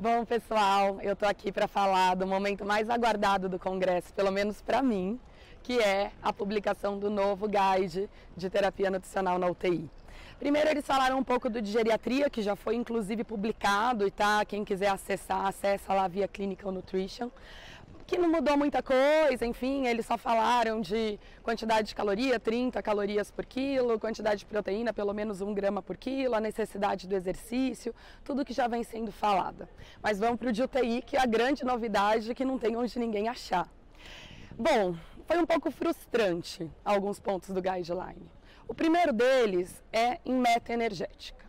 Bom, pessoal, eu tô aqui para falar do momento mais aguardado do Congresso, pelo menos para mim, que é a publicação do novo guide de terapia nutricional na UTI. Primeiro eles falaram um pouco do de geriatria, que já foi inclusive publicado e tá, quem quiser acessar, acessa lá via Clinical Nutrition, que não mudou muita coisa, enfim, eles só falaram de quantidade de caloria, 30 calorias por quilo, quantidade de proteína, pelo menos 1 grama por quilo, a necessidade do exercício, tudo que já vem sendo falado. Mas vamos para o de UTI, que é a grande novidade que não tem onde ninguém achar. Bom, foi um pouco frustrante alguns pontos do guideline. O primeiro deles é em meta energética.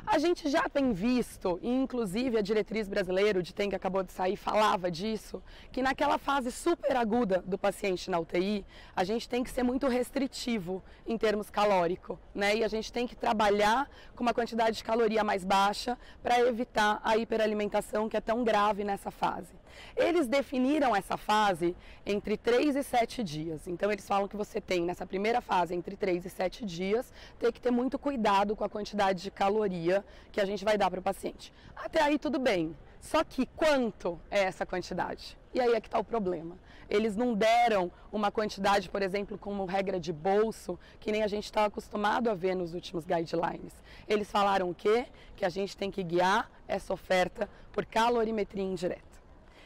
A gente já tem visto, e inclusive a diretriz brasileira, o DITEM que acabou de sair, falava disso, que naquela fase super aguda do paciente na UTI, a gente tem que ser muito restritivo em termos calóricos, né? E a gente tem que trabalhar com uma quantidade de caloria mais baixa para evitar a hiperalimentação que é tão grave nessa fase. Eles definiram essa fase entre 3 e 7 dias. Então eles falam que você tem nessa primeira fase, entre 3 e 7 dias, tem que ter muito cuidado com a quantidade de caloria que a gente vai dar para o paciente. Até aí tudo bem, só que quanto é essa quantidade? E aí é que está o problema. Eles não deram uma quantidade, por exemplo, como regra de bolso, que nem a gente está acostumado a ver nos últimos guidelines. Eles falaram o quê? Que a gente tem que guiar essa oferta por calorimetria indireta.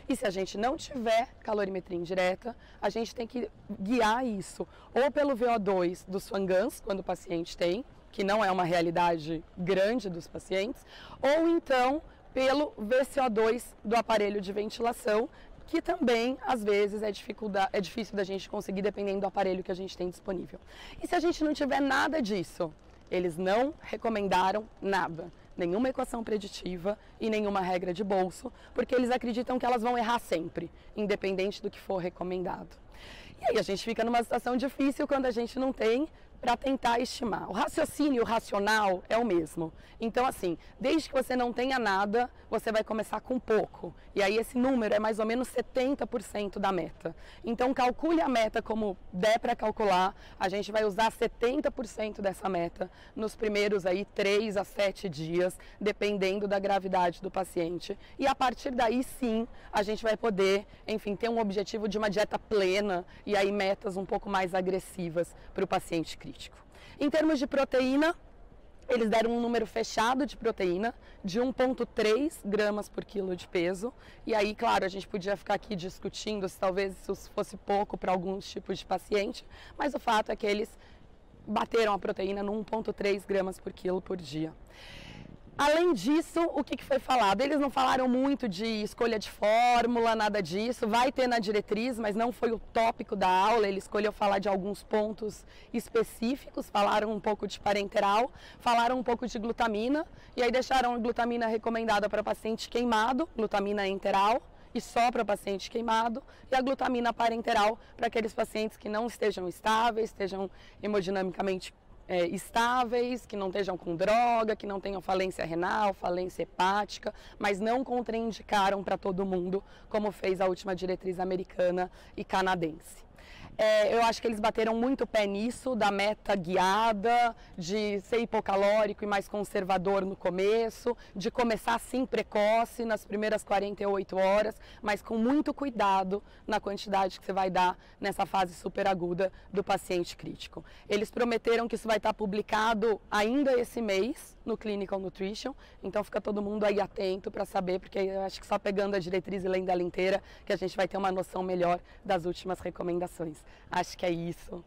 E se a gente não tiver calorimetria indireta, a gente tem que guiar isso ou pelo VO2 dos Swan-Ganz, quando o paciente tem, que não é uma realidade grande dos pacientes, ou então pelo VCO2 do aparelho de ventilação, que também, às vezes, é difícil da gente conseguir dependendo do aparelho que a gente tem disponível. E se a gente não tiver nada disso, eles não recomendaram nada, nenhuma equação preditiva e nenhuma regra de bolso, porque eles acreditam que elas vão errar sempre, independente do que for recomendado. E aí a gente fica numa situação difícil quando a gente não tem para tentar estimar. O raciocínio racional é o mesmo. Então, assim, desde que você não tenha nada, você vai começar com pouco. E aí esse número é mais ou menos 70% da meta. Então, calcule a meta como der para calcular. A gente vai usar 70% dessa meta nos primeiros aí 3 a 7 dias, dependendo da gravidade do paciente. E a partir daí, sim, a gente vai poder, enfim, ter um objetivo de uma dieta plena e aí metas um pouco mais agressivas para o paciente crítico. Em termos de proteína, eles deram um número fechado de proteína de 1,3 gramas por quilo de peso. E aí, claro, a gente podia ficar aqui discutindo se talvez isso fosse pouco para alguns tipos de paciente, mas o fato é que eles bateram a proteína no 1,3 gramas por quilo por dia. Além disso, o que foi falado? Eles não falaram muito de escolha de fórmula, nada disso. Vai ter na diretriz, mas não foi o tópico da aula. Ele escolheu falar de alguns pontos específicos, falaram um pouco de parenteral, falaram um pouco de glutamina, e aí deixaram a glutamina recomendada para paciente queimado, glutamina enteral, e só para paciente queimado, e a glutamina parenteral para aqueles pacientes que não estejam estáveis, estejam hemodinamicamente estáveis, que não estejam com droga, que não tenham falência renal, falência hepática, mas não contraindicaram para todo mundo, como fez a última diretriz americana e canadense. Eu acho que eles bateram muito o pé nisso, da meta guiada, de ser hipocalórico e mais conservador no começo, de começar sim precoce nas primeiras 48 horas, mas com muito cuidado na quantidade que você vai dar nessa fase superaguda do paciente crítico. Eles prometeram que isso vai estar publicado ainda esse mês no Clinical Nutrition, então fica todo mundo aí atento para saber, porque eu acho que só pegando a diretriz e lendo ela inteira que a gente vai ter uma noção melhor das últimas recomendações. Acho que é isso.